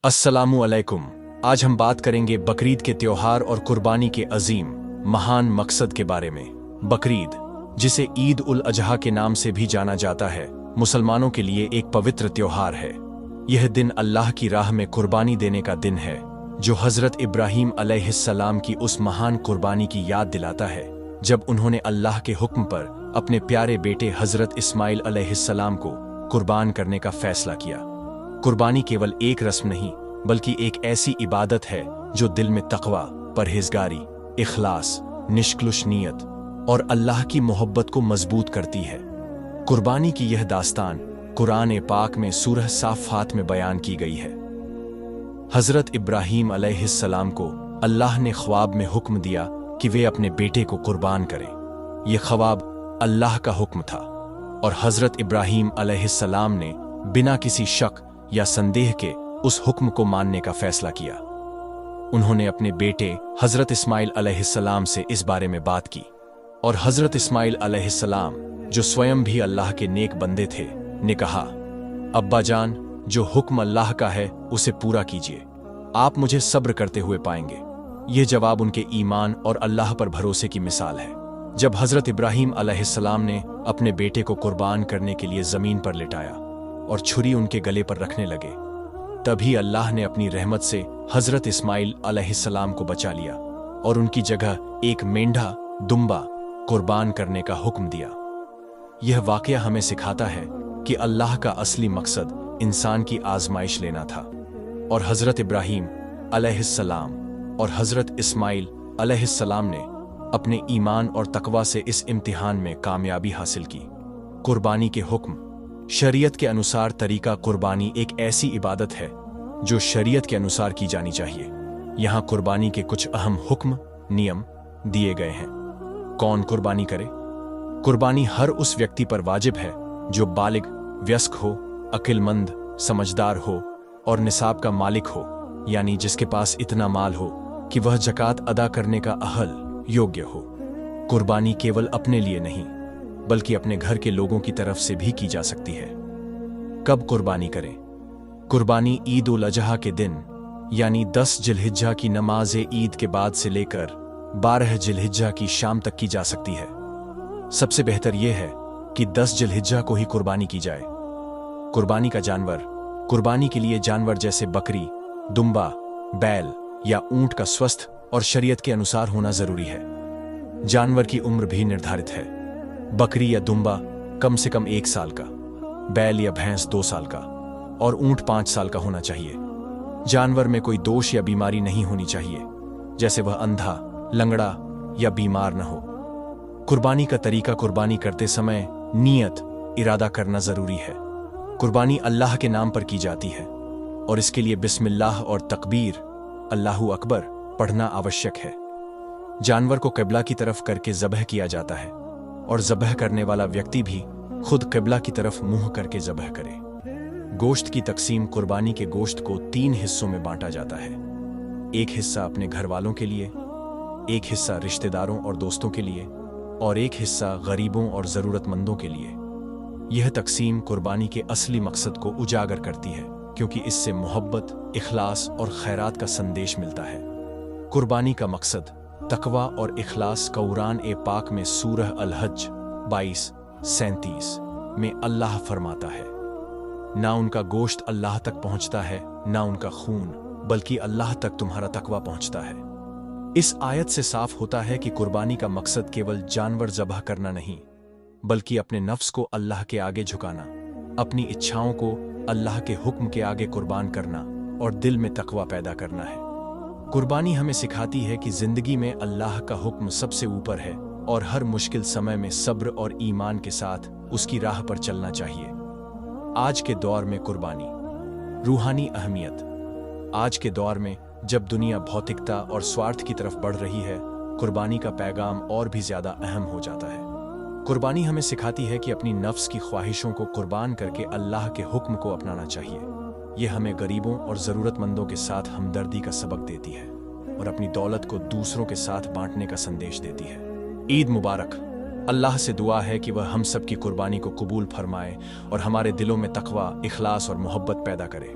अस्सलामु अलैकुम। आज हम बात करेंगे बकरीद के त्योहार और कुर्बानी के अजीम महान मकसद के बारे में। बकरीद, जिसे ईद उल अजहा के नाम से भी जाना जाता है, मुसलमानों के लिए एक पवित्र त्योहार है। यह दिन अल्लाह की राह में कुर्बानी देने का दिन है, जो हजरत इब्राहीम अलैहिस्सलाम की उस महान कुर्बानी की याद दिलाता है जब उन्होंने अल्लाह के हुक्म पर अपने प्यारे बेटे हजरत इस्माइल अलैहिस्सलाम को कुर्बान करने का फैसला किया। कुर्बानी केवल एक रस्म नहीं, बल्कि एक ऐसी इबादत है जो दिल में तक़वा, परहेजगारी, इखलास, निष्कलुष नीयत और अल्लाह की मोहब्बत को मजबूत करती है। कुर्बानी की यह दास्तान कुरान पाक में सूरह साफ़ात में बयान की गई है। हजरत इब्राहीम अलैहिस्सलाम को अल्लाह ने ख्वाब में हुक्म दिया कि वे अपने बेटे को कुर्बान करें। यह ख्वाब अल्लाह का हुक्म था और हजरत इब्राहीम अलैहिस्सलाम ने बिना किसी शक या संदेह के उस हुक्म को मानने का फैसला किया। उन्होंने अपने बेटे हजरत इस्माइल अलैहिस्सलाम से इस बारे में बात की और हजरत इस्माइल अलैहिस्सलाम, जो स्वयं भी अल्लाह के नेक बंदे थे, ने कहा, अब्बा जान, जो हुक्म अल्लाह का है उसे पूरा कीजिए, आप मुझे सब्र करते हुए पाएंगे। यह जवाब उनके ईमान और अल्लाह पर भरोसे की मिसाल है। जब हजरत इब्राहीम अलैहिस्सलाम ने अपने बेटे को कुर्बान करने के लिए जमीन पर लिटाया और छुरी उनके गले पर रखने लगे, तभी अल्लाह ने अपनी रहमत से हजरत इस्माइल अलैहिस्सलाम को बचा लिया और उनकी जगह एक मेंढा दुम्बा कुर्बान करने का हुक्म दिया। यह वाकया हमें सिखाता है कि अल्लाह का असली मकसद इंसान की आजमाइश लेना था और हजरत इब्राहीम अलैहिस्सलाम और हजरत इस्माइल अलैहिस्सलाम ने अपने ईमान और तकवा से इस इम्तिहान में कामयाबी हासिल की। कुर्बानी के हुक्म। शरीयत के अनुसार तरीका कुर्बानी एक ऐसी इबादत है जो शरीयत के अनुसार की जानी चाहिए। यहाँ कुर्बानी के कुछ अहम हुक्म, नियम दिए गए हैं। कौन कुर्बानी करे? कुर्बानी हर उस व्यक्ति पर वाजिब है जो बालिग, वयस्क हो, अक्लमंद, समझदार हो और निसाब का मालिक हो, यानी जिसके पास इतना माल हो कि वह ज़कात अदा करने का अहल, योग्य हो। कुर्बानी केवल अपने लिए नहीं, बल्कि अपने घर के लोगों की तरफ से भी की जा सकती है। कब कुर्बानी करें? कुर्बानी ईद उल अजहा के दिन, यानी 10 जिलहिज्जा की नमाज ईद के बाद से लेकर 12 जिलहिज्जा की शाम तक की जा सकती है। सबसे बेहतर यह है कि 10 जिलहिज्जा को ही कुर्बानी की जाए। कुर्बानी का जानवर। कुर्बानी के लिए जानवर जैसे बकरी, दुम्बा, बैल या ऊंट का स्वस्थ और शरीयत के अनुसार होना जरूरी है। जानवर की उम्र भी निर्धारित है। बकरी या दुम्बा कम से कम 1 साल का, बैल या भैंस 2 साल का और ऊंट 5 साल का होना चाहिए। जानवर में कोई दोष या बीमारी नहीं होनी चाहिए, जैसे वह अंधा, लंगड़ा या बीमार न हो। कुर्बानी का तरीका। कुर्बानी करते समय नियत, इरादा करना जरूरी है। कुर्बानी अल्लाह के नाम पर की जाती है और इसके लिए बिस्मिल्लाह और तकबीर, अल्लाहु अकबर पढ़ना आवश्यक है। जानवर को क़िबला की तरफ करके ज़बह किया जाता है और ज़बह करने वाला व्यक्ति भी खुद क़िबला की तरफ मुंह करके ज़बह करे। गोश्त की तकसीम। कुर्बानी के गोश्त को 3 हिस्सों में बांटा जाता है। एक हिस्सा अपने घर वालों के लिए, एक हिस्सा रिश्तेदारों और दोस्तों के लिए और एक हिस्सा गरीबों और ज़रूरतमंदों के लिए। यह तकसीम कुर्बानी के असली मकसद को उजागर करती है, क्योंकि इससे मोहब्बत, इखलास और खैरात का संदेश मिलता है। कुर्बानी का मकसद तकवा और इखलास। कुरान पाक में सूरह अल-हज 22:37 में अल्लाह फरमाता है, ना उनका गोश्त अल्लाह तक पहुंचता है, ना उनका खून, बल्कि अल्लाह तक तुम्हारा तकवा पहुंचता है। इस आयत से साफ होता है कि कुर्बानी का मकसद केवल जानवर ज़बह करना नहीं, बल्कि अपने नफ्स को अल्लाह के आगे झुकाना, अपनी इच्छाओं को अल्लाह के हुक्म के आगे कुर्बान करना और दिल में तकवा पैदा करना है। कुर्बानी हमें सिखाती है कि जिंदगी में अल्लाह का हुक्म सबसे ऊपर है और हर मुश्किल समय में सब्र और ईमान के साथ उसकी राह पर चलना चाहिए। आज के दौर में कुर्बानी। रूहानी अहमियत। आज के दौर में जब दुनिया भौतिकता और स्वार्थ की तरफ बढ़ रही है, कुर्बानी का पैगाम और भी ज्यादा अहम हो जाता है। कुर्बानी हमें सिखाती है कि अपनी नफ्स की ख्वाहिशों को कुर्बान करके अल्लाह के हुक्म को अपनाना चाहिए। यह हमें गरीबों और ज़रूरतमंदों के साथ हमदर्दी का सबक देती है और अपनी दौलत को दूसरों के साथ बांटने का संदेश देती है। ईद मुबारक। अल्लाह से दुआ है कि वह हम सब की कुर्बानी को कबूल फरमाए और हमारे दिलों में तकवा, इखलास और मोहब्बत पैदा करे।